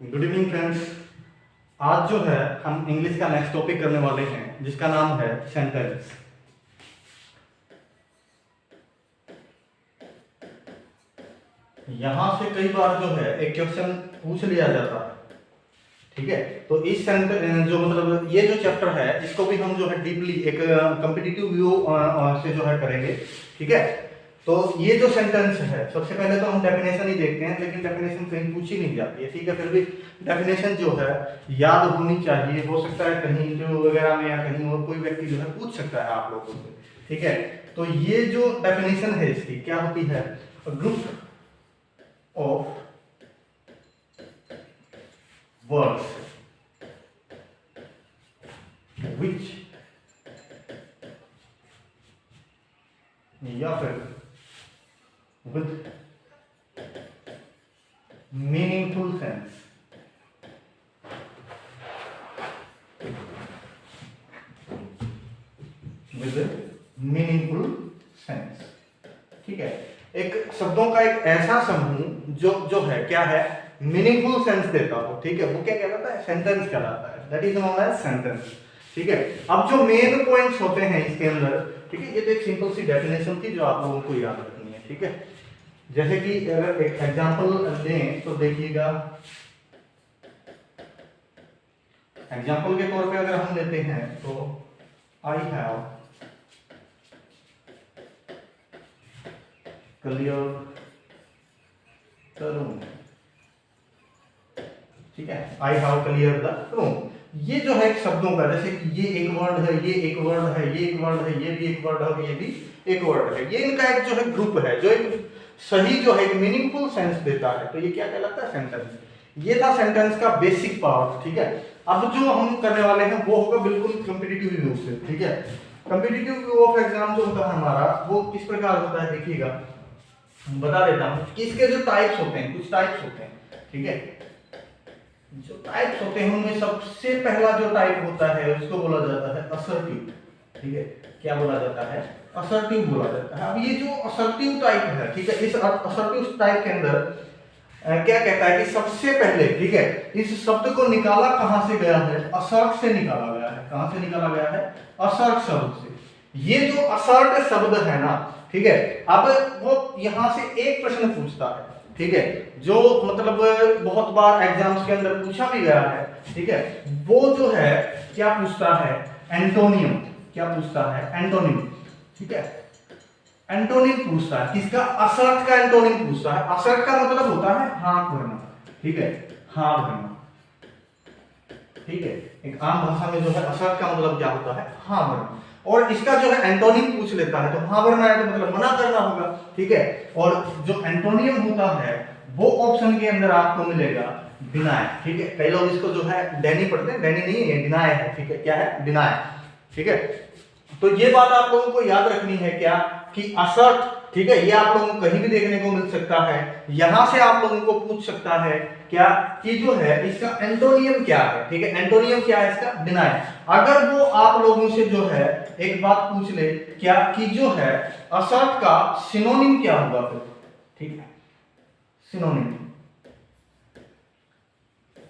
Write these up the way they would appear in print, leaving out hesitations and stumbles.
Good evening friends. आज जो है हम इंग्लिश का नेक्स्ट टॉपिक करने वाले हैं जिसका नाम है सेंटेंस। यहां से कई बार जो है एक क्वेश्चन पूछ लिया जाता है, ठीक है। तो इस सेंटेंस जो मतलब ये जो चैप्टर है इसको भी हम जो है डीपली एक कॉम्पिटिटिव व्यू से जो है करेंगे, ठीक है। तो ये जो सेंटेंस है सबसे पहले तो हम डेफिनेशन ही देखते हैं, लेकिन डेफिनेशन कहीं पूछी नहीं जाती है, ठीक है। फिर भी डेफिनेशन जो है याद होनी चाहिए। हो सकता है कहीं इंटरव्यू वगैरह में या कहीं और कोई व्यक्ति जो है पूछ सकता है आप लोगों से, ठीक है। तो ये जो डेफिनेशन है इसकी क्या होती है? ग्रुप ऑफ वर्ड्स which या फिर with meaningful sense, with meaningful sense, ठीक है। एक शब्दों का एक ऐसा समूह जो है क्या है, मीनिंगफुल सेंस देता हो, ठीक है। वो क्या कहलाता है? सेंटेंस कहलाता है। That is known as sentence, ठीक है। अब जो मेन पॉइंट्स होते हैं इसके अंदर, ठीक है, ये तो एक सिंपल सी डेफिनेशन थी जो आप लोगों को याद रखनी है, ठीक है। जैसे कि अगर एक एग्जांपल लें तो देखिएगा, एग्जांपल के तौर पे अगर हम लेते हैं तो I have clear the room, ठीक है। I have clear the room, ये जो है शब्दों का, जैसे कि ये एक वर्ड है, ये एक वर्ड है, ये एक वर्ड है, ये भी एक वर्ड है और ये भी एक वर्ड है, ये इनका एक जो है ग्रुप है जो एक सही जो है एक मीनिंगफुल सेंस देता है। तो ये क्या कहलाता है? सेंटेंस। ये था सेंटेंस का बेसिक पार्ट, ठीक है। अब जो हम करने वाले हैं वो होगा बिल्कुल कॉम्पिटिटिव व्यू से, ठीक है। कॉम्पिटिटिव व्यू ऑफ एग्जाम जो होता है हमारा वो किस प्रकार होता है, देखिएगा बता देता हूं कि इसके जो टाइप्स होते हैं, कुछ टाइप्स होते हैं, ठीक है। जो टाइप्स होते हैं उनमें सबसे पहला जो टाइप होता है उसको बोला जाता है असर्टिव, ठीक है। क्या बोला जाता है? असर्टिव बोला जाता है। अब ये जो असर्टिव टाइप है, ठीक है, इस असर्टिव टाइप के अंदर क्या कहता है कि सबसे पहले, ठीक है, इस शब्द को निकाला कहां से गया है? असर्ट से निकाला गया है। कहां से निकाला गया है? असर्ट शब्द से। ये जो असर्ट शब्द है ना, ठीक है, अब वो यहां से एक प्रश्न पूछता है, ठीक है, जो मतलब बहुत बार एग्जाम्स के अंदर पूछा भी गया है, ठीक है। वो जो है क्या पूछता है? एंटोनियम। क्या पूछता है? एंटोनिम, ठीक है। एंटोनिम पूछता है किसका? असर्ट का एंटोनिम पूछता है। असर्ट का मतलब होता है हाँ भरना, ठीक है, हाँ भरना, ठीक है। एक आम भाषा में जो है असर्ट का मतलब क्या होता है? हाँ भरना। और इसका जो है एंटोनिम पूछ लेता है, तो हाँ भरना है तो मतलब मना करना होगा, ठीक है। और जो एंटोनियम होता है वो ऑप्शन के अंदर आपको मिलेगा डिनाय, ठीक है। कई लोग इसको जो है डैनी पढ़ते हैं, डैनी नहीं है, डिनाय है, ठीक है। क्या है? डिनाय, ठीक है। तो ये बात आप लोगों को याद रखनी है क्या कि असर्ट, ठीक है, ये आप लोगों को कहीं भी देखने को मिल सकता है। यहां से आप लोगों को पूछ सकता है क्या कि जो है इसका एंटोनियम क्या है, ठीक है। एंटोनियम क्या है इसका? डिनाय। अगर वो आप लोगों से जो है एक बात पूछ ले क्या कि जो है असर्ट का सिनोनिम क्या होगा फिर, ठीक है, सिनोनिम,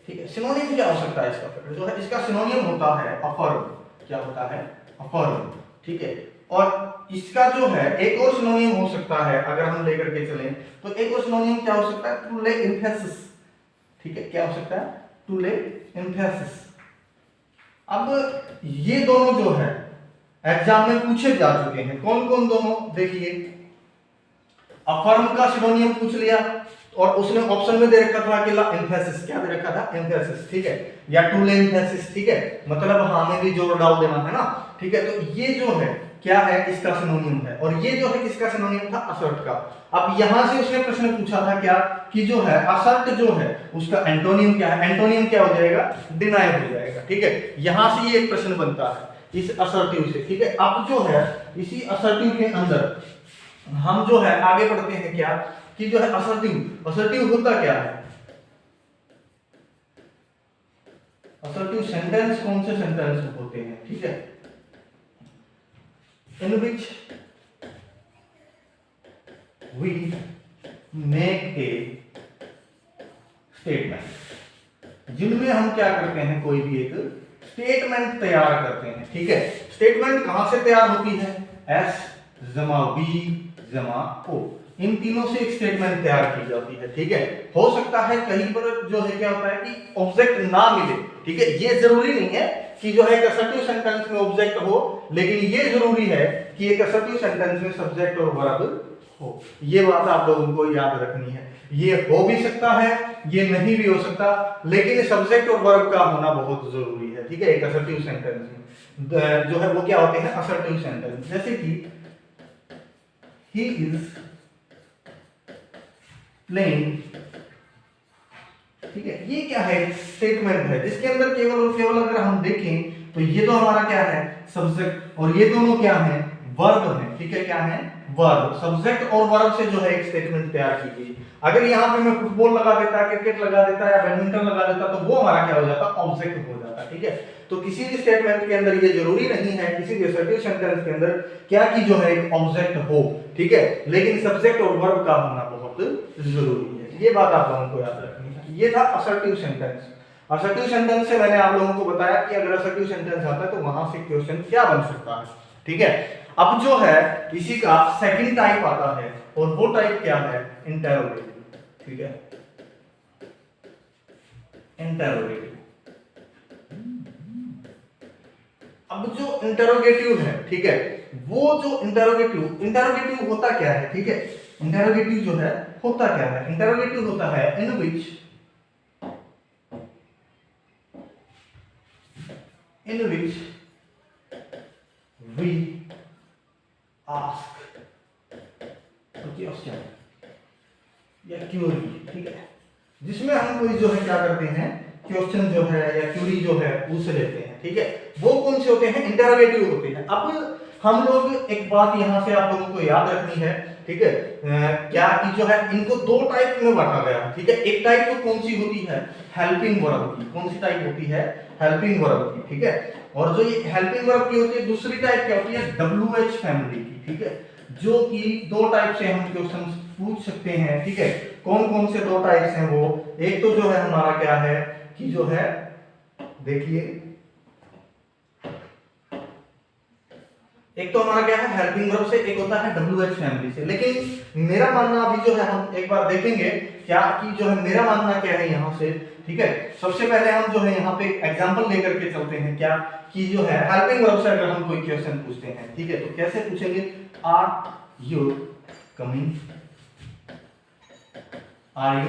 ठीक है। सिनोनिम क्या हो सकता है इसका? फिर जो है इसका सिनोनिम होता है अफर्म। क्या होता है? अफर्म, ठीक है। और इसका जो है एक और सिनोनिम हो सकता है, अगर हम लेकर के चलें तो एक और सिनोनिम क्या हो सकता है? टू ले एम्फेसिस, ठीक है। क्या हो सकता है? टू ले एम्फेसिस। अब ये दोनों जो है एग्जाम में पूछे जा चुके हैं। कौन कौन दोनों? देखिए, अफर्म का सिनोनियम पूछ लिया और उसने ऑप्शन में दे रखा था कि ला एम्फेसिस। क्या दे रखा था? एम्फेसिस, ठीक है, या टू ले एम्फेसिस, ठीक है, मतलब हाँ में भी जोर डाल देना है ना, ठीक है। तो ये जो है क्या है? इसका सिनोनियम है। और ये जो है किसका सिनोनियम था? असर्ट का। अब यहां से उसने प्रश्न पूछा था क्या कि जो है असर्ट जो है उसका एंटोनियम क्या है? एंटोनियम क्या हो जाएगा? डिनाय हो जाएगा, ठीक है। यहां से ये एक प्रश्न बनता है इस असर्टिव से, ठीक है। अब जो है इसी असर्टिव के अंदर हम जो है आगे बढ़ते हैं क्या कि जो है असर्टिव, असर्टिव होता क्या है? असर्टिव सेंटेंस कौन से सेंटेंस होते हैं, ठीक है, in which we make a statement, जिनमें हम क्या करते हैं, कोई भी एक स्टेटमेंट तैयार करते हैं। ठीक है, स्टेटमेंट कहां से तैयार होती है, एस जमा बी जमा ओ, इन तीनों से एक स्टेटमेंट तैयार की जाती है। ठीक है, हो सकता है कहीं पर जो है क्या होता है कि ऑब्जेक्ट ना मिले। ठीक है, ये जरूरी नहीं है कि जो है एक असर्टिव सेंटेंस में ऑब्जेक्ट हो, लेकिन ये जरूरी है कि एक असर्टिव सेंटेंस में सब्जेक्ट और वर्ब हो। ये बात आप लोगों को याद रखनी है। ये हो भी सकता है, ये नहीं भी हो सकता, लेकिन सब्जेक्ट और वर्ब का होना बहुत जरूरी है। ठीक है, एक असर्टिव सेंटेंस में जो है वो क्या होते हैं, असर्टिव सेंटेंस। जैसे कि he is playing, ठीक है, ये क्या है, स्टेटमेंट है जिसके अंदर केवल और केवल अगर हम देखें तो ये तो हमारा क्या है, सब्जेक्ट, और ये दोनों क्या है, वर्ब है। ठीक है, क्या है, वर्ब। सब्जेक्ट और वर्ब से जो है एक स्टेटमेंट तैयार की गई। अगर यहाँ पे मैं फुटबॉल लगा देता, क्रिकेट लगा देता या बैडमिंटन लगा देता तो वो हमारा क्या हो जाता, ऑब्जेक्ट हो जाता। ठीक है, तो किसी भी स्टेटमेंट के अंदर ये जरूरी नहीं है, किसी भी असर्टिव सेंटेंस के अंदर क्या कि जो है एक ऑब्जेक्ट हो। ठीक है, लेकिन सब्जेक्ट और वर्ब का होना बहुत जरूरी है। ये बात आप लोगों को याद रखनी है। ये था असर्टिव सेंटेंस। असर्टिव सेंटेंस से मैंने आप लोगों को बताया कि अगर असर्टिव सेंटेंस आता है तो वहां से क्वेश्चन क्या बन सकता है। ठीक है, अब जो है इसी का सेकंड टाइप आता है, और वो टाइप क्या है, इंटेरोगेटिव। ठीक है, इंटेरोगेटिव। अब जो इंटेरोगेटिव है, ठीक है, वो जो इंटेरोगेटिव होता क्या है। ठीक है, इंटेरोगेटिव जो है होता क्या है, इंटेरोगेटिव होता है इन विच वी आस्क क्वेश्चन या क्यूरी। ठीक है, जिसमें हम कोई जो है क्या करते हैं, क्वेश्चन जो है या क्यूरी जो है पूछ लेते हैं। ठीक है, वो कौन से होते हैं, इंटेरोगेटिव होते हैं। अब हम लोग एक बात यहां से आप लोगों को याद रखनी है। ठीक है, क्या कि जो है इनको दो टाइप में बांटा गया है। ठीक है, एक टाइप तो कौन सी होती है, हेल्पिंग वर्ब की। कौन सी टाइप होती है, हेल्पिंग वर्ब की। ठीक है, और जो ये हेल्पिंग वर्ब की होती है, दूसरी टाइप क्या होती है, WH फैमिली की। ठीक है, जो कि दो टाइप से हम क्वेश्चन पूछ सकते हैं। ठीक है, कौन कौन से दो टाइप्स हैं वो, एक तो जो है हमारा क्या है कि जो है देखिए, एक तो हमारा क्या है हेल्पिंग वर्ब से, एक होता है WH फैमिली से। लेकिन मेरा मानना अभी जो है हम एक बार देखेंगे क्या कि जो है मेरा मानना क्या है यहाँ से। ठीक है, सबसे पहले हम जो है यहाँ पे एग्जांपल लेकर के चलते हैं, क्या कि जो है हेल्पिंग वर्ब से अगर हम कोई क्वेश्चन पूछते हैं। ठीक है, तो कैसे पूछेंगे, are you coming, are you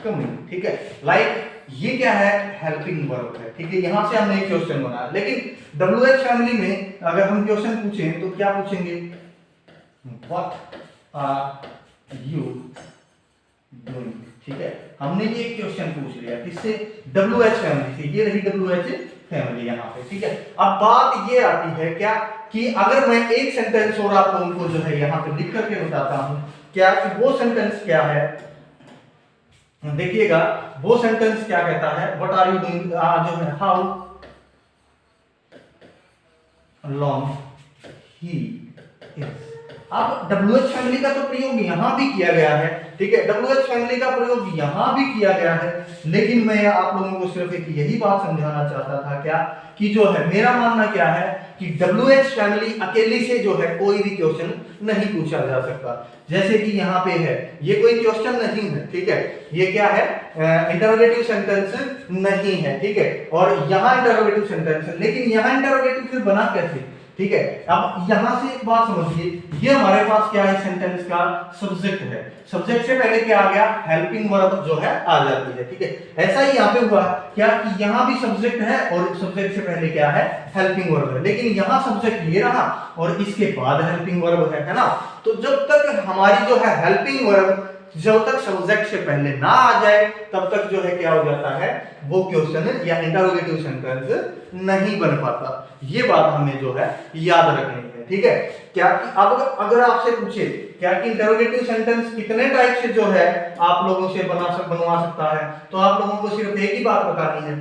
coming. ठीक है, लाइक ये क्या है, हेल्पिंग वर्ब है। ठीक है, यहां से हमने एक क्वेश्चन बनाया। लेकिन WH फैमिली में अगर हम क्वेश्चन पूछें तो क्या पूछेंगे, व्हाट आर यू डूइंग। ठीक है, हमने ये क्वेश्चन पूछ लिया किससे, WH फैमिली से। ये रही WH फैमिली यहाँ पे। ठीक है, अब बात ये आती है क्या कि अगर मैं एक सेंटेंस और आप लोगों को जो है यहाँ पे लिख करके बताता हूं, क्या कि वो सेंटेंस क्या है, देखिएगा वो सेंटेंस क्या कहता है, व्हाट आर यू डूइंग, जो है हाउ लॉन्ग ही इज। अब WH फैमिली का तो प्रयोग यहां भी किया गया है। ठीक है, WH फैमिली का प्रयोग यहां भी किया गया है, लेकिन मैं आप लोगों को सिर्फ एक यही बात समझाना चाहता था क्या कि जो है मेरा मानना क्या है कि WH फैमिली अकेली से जो है कोई भी क्वेश्चन नहीं पूछा जा सकता। जैसे कि यहाँ पे है, ये कोई क्वेश्चन नहीं है। ठीक है, ये क्या है, इंटरोगेटिव सेंटेंस नहीं है। ठीक है, और यहाँ इंटरोगेटिव सेंटेंस है, लेकिन यहाँ इंटरोगेटिव फिर बना कैसे। ठीक है, अब यहां से एक बात समझिए, ये हमारे पास क्या है, सेंटेंस का सब्जेक्ट है। सब्जेक्ट से पहले क्या आ गया, हेल्पिंग वर्ब जो है आ जाती है। ठीक है, ऐसा ही यहाँ पे हुआ क्या कि यहाँ भी सब्जेक्ट है और सब्जेक्ट से पहले क्या है, हेल्पिंग वर्ब है। लेकिन यहाँ सब्जेक्ट ये रहा और इसके बाद हेल्पिंग वर्ब है ना। तो जब तक हमारी जो है हेल्पिंग वर्ब जब तक सब्जेक्ट से पहले ना आ जाए तब तक जो है क्या हो जाता है, वो क्वेश्चन या इंटरोगेटिव सेंटेंस नहीं बन पाता। ये बात हमें जो है याद रखनी है। ठीक है, क्या कि अब अगर आपसे पूछे क्या कि इंटरोगेटिव सेंटेंस कितने टाइप से जो है आप लोगों से बनवा सकता है, तो आप लोगों को सिर्फ एक ही बात बतानी है,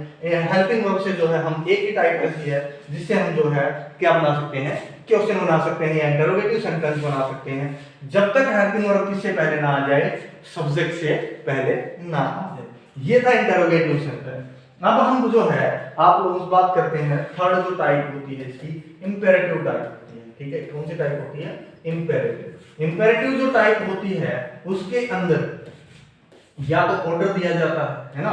हेल्पिंग वर्ब से जो है हम एक ही टाइप ऐसी है जिससे हम जो है क्या बना सकते हैं, क्वेश्चन बना सकते हैं या इंटरोगेटिव सेंटेंस बना सकते हैं, जब तक हेल्पिंग वर्ब किससे पहले ना आ जाए, सब्जेक्ट से पहले ना आ जाए। ये था इंटरोगेटिव सेंटेंस। अब हम जो है आप लोग बात करते हैं थर्ड जो टाइप होती है इसकी इंपेरेटिव टाइप होती है, ठीक है। कौन सी टाइप होती है? इंपेरेटिव। इंपेरेटिव जो टाइप होती है उसके अंदर या तो ऑर्डर दिया जाता है ना,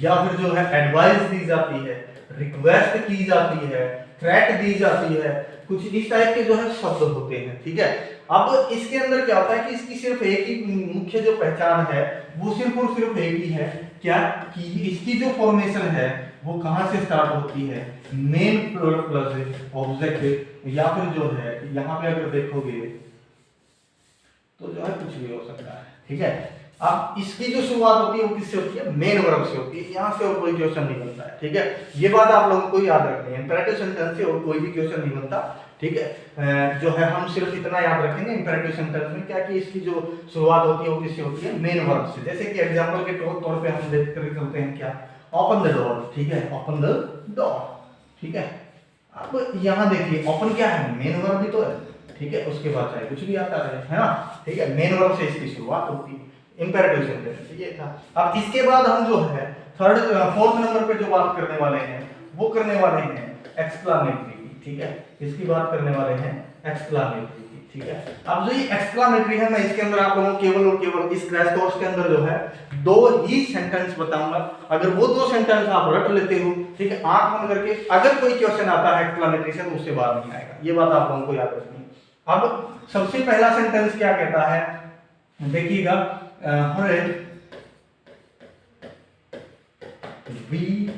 या फिर जो है एडवाइस दी जाती है, रिक्वेस्ट की जाती है, थ्रेट दी जाती है, कुछ इस टाइप के जो है शब्द होते हैं, ठीक है। अब इसके अंदर क्या होता है कि इसकी सिर्फ एक ही मुख्य जो पहचान है वो सिर्फ और सिर्फ एक ही है, क्या कि इसकी जो फॉर्मेशन है वो कहां से स्टार्ट होती है? मेन प्लस ऑब्जेक्ट, या फिर जो है यहां पे अगर देखोगे तो जो है कुछ भी हो सकता है, ठीक है। अब इसकी जो शुरुआत होती है वो किससे होती है? मेन वर्ब से होती है। यहां से और कोई क्वेश्चन नहीं बनता है, ठीक है। ये बात आप लोगों को याद रखनी है, इंपेरेटिव सेंटेंस से और कोई भी क्वेश्चन नहीं बनता, ठीक है। जो है हम सिर्फ इतना याद रखेंगे इंपेरेटिव सेंटेंस में क्या कि इसकी जो शुरुआत होती है वो किससे होती है? मेन वर्ब से। जैसे कि एग्जांपल के तौर पे हम देख कर चलते हैं क्या, ओपन द डोर, ठीक है, ओपन द डोर, ठीक है। अब यहां देखिए ओपन क्या है? मेन वर्ब भी तो है, ठीक है। उसके बाद चाहे कुछ भी आता रहे, है ना, ठीक है। मेन वर्ब से इसकी शुरुआत होती है इंपेरेटिव सेंटेंस, ये था। अब इसके बाद हम जो है फोर्थ नंबर पे जो बात करने वाले हैं वो करने वाले हैं एक्सक्लामेटरी, ठीक है। इसकी बात करने वाले हैं एक्सक्लामेटरी, ठीक है। अब जो ये एक्सक्लामेटरी है मैं इसके अंदर आप लोगों को केवल और केवल इस क्रैश कोर्स के अंदर जो है दो ही सेंटेंस बताऊंगा। अगर वो दो सेंटेंस आप रट लेते हो, ठीक है, आंख बंद करके, अगर कोई क्वेश्चन आता है एक्सक्लामेटरी से तो उससे बाहर नहीं आएगा, ये बात आप लोगों को याद रखनी है। अब सबसे पहला सेंटेंस क्या कहता है, देखिएगा, we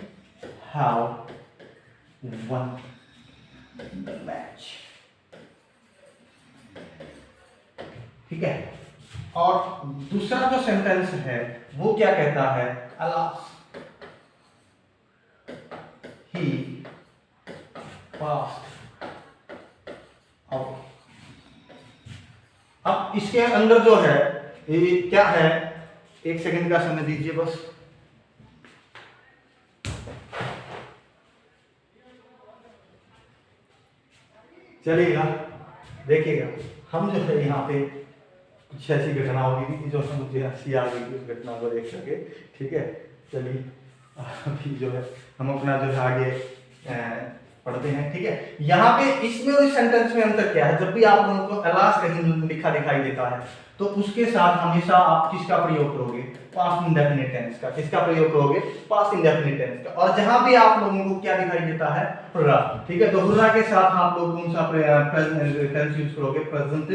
have won the match, ठीक है। और दूसरा जो सेंटेंस है वो क्या कहता है? alas he passed away। अब इसके अंदर जो है ये क्या है, एक सेकंड का समय दीजिए बस। चलिएगा, देखिएगा, हम जो है यहाँ पे कुछ ऐसी घटना होगी थी जो मुझे हंसी आ गई उस घटना को देख सके, ठीक है। चलिए अभी जो है हम अपना जो है आगे पढ़ते हैं, ठीक है। यहाँ पे इसमें और इस सेंटेंस में अंतर क्या है? जब भी आप लोगों को अलास कहीं लिखा दिखाई देता है तो उसके साथ हमेशा आप किसका प्रयोग करोगे? पास्ट इंडेफिनिट टेंस का। किसका प्रयोग करोगे? पास्ट इंडेफिनिट टेंस का। और जहां भी आप लोगों को क्या दिखाई देता है? हुर्रा, ठीक है। तो हुर्रा के साथ आप लोग कौन सा टेंस यूज करोगे? प्रेजेंट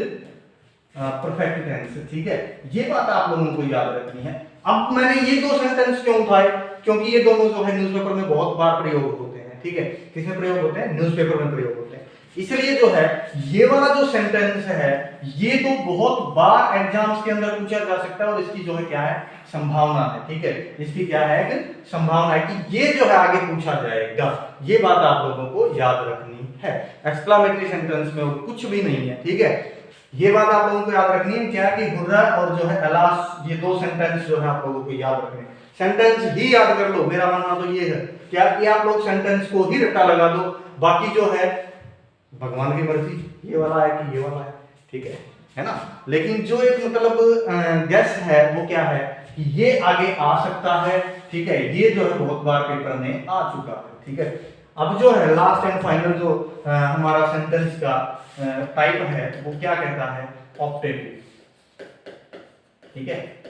परफेक्ट टेंस, ठीक है। ये बात आप लोगों को याद रखनी है। अब मैंने ये दो सेंटेंस क्यों उठाए? क्योंकि ये दोनों जो है न्यूज़पेपर में बहुत बार प्रयोग होते हैं, ठीक है। किसमें प्रयोग होते हैं? न्यूज़पेपर में प्रयोग होते हैं। इसलिए जो है ये वाला जो सेंटेंस है ये तो बहुत बार एग्जाम्स के अंदर पूछा जा सकता है और इसकी जो है क्या है? संभावना है, ठीक है। इसकी क्या है? कि संभावना है कि ये जो है आगे पूछा जाएगा। ये बात आप लोगों को याद रखनी है। एक्सक्लामेटरी सेंटेंस में कुछ भी नहीं है, ठीक है। ये बात आप लोगों को याद रखनी है क्या कि हुर्रा और जो है अलास, ये दो सेंटेंस जो है आप लोगों को याद रखने हैं। सेंटेंस ही याद कर लो, मेरा मानना तो ये है क्या कि आप लोग सेंटेंस को ही रट्टा लगा दो, बाकी जो है भगवान की मर्जी, ये वाला है कि ये वाला है, ठीक है ना। लेकिन जो एक मतलब गेस है वो क्या है कि ये आगे आ सकता है, ठीक है। ये जो है बहुत बार पेपर में आ चुका है, ठीक है। अब जो है लास्ट एंड फाइनल जो हमारा सेंटेंस का टाइप है वो क्या कहता है? ऑप्टेटिव, ठीक है।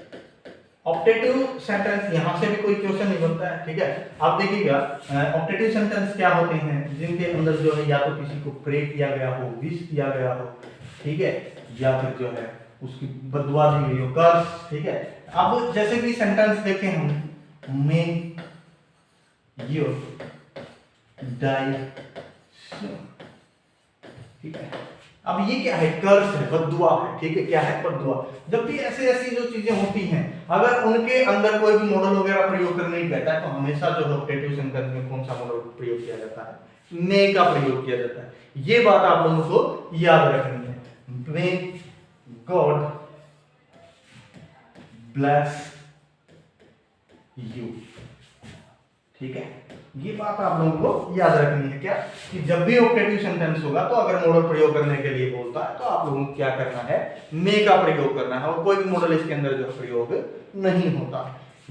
ऑप्टेटिव सेंटेंस यहां से भी कोई क्वेश्चन नहीं बनता है, ठीक है। आप देखिएगा ऑप्टेटिव सेंटेंस क्या होते हैं? जिनके अंदर जो है या तो किसी को प्रे किया गया हो, विश किया गया हो, ठीक है, या फिर जो है उसकी बददुआ दी गई हो, कर्स, ठीक है। अब जैसे कि सेंटेंस देखें हम, मे यू डाई सून, ठीक है। अब ये क्या है? कर्स है, बद्दुआ है, ठीक है। क्या है? बद्दुआ। जब भी ऐसे ऐसी जो चीजें होती हैं अगर उनके अंदर कोई भी मॉडल वगैरह प्रयोग करने नहीं कहता है तो हमेशा जो है ऑप्टेटिव सेंटेंस में कौन सा मॉडल प्रयोग किया जाता है? मे का प्रयोग किया जाता है। ये बात आप लोगों को याद रखनी है। मे गॉड ब्लेस यू, ठीक है। ये बात आप लोगों को याद रखनी है क्या कि जब भी ऑप्टेटिव सेंटेंस होगा तो अगर मॉडल प्रयोग करने के लिए बोलता है तो आप लोगों को क्या करना है? मे का प्रयोग करना है और कोई भी मॉडल इसके अंदर जो प्रयोग नहीं होता।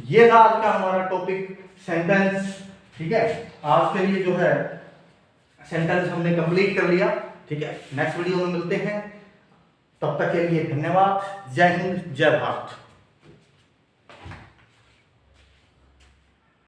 ये था आज का हमारा टॉपिक सेंटेंस ठीक है, आज के लिए जो है सेंटेंस हमने कंप्लीट कर लिया। ठीक है, नेक्स्ट वीडियो में मिलते हैं, तब तक के लिए धन्यवाद। जय हिंद, जय भारत।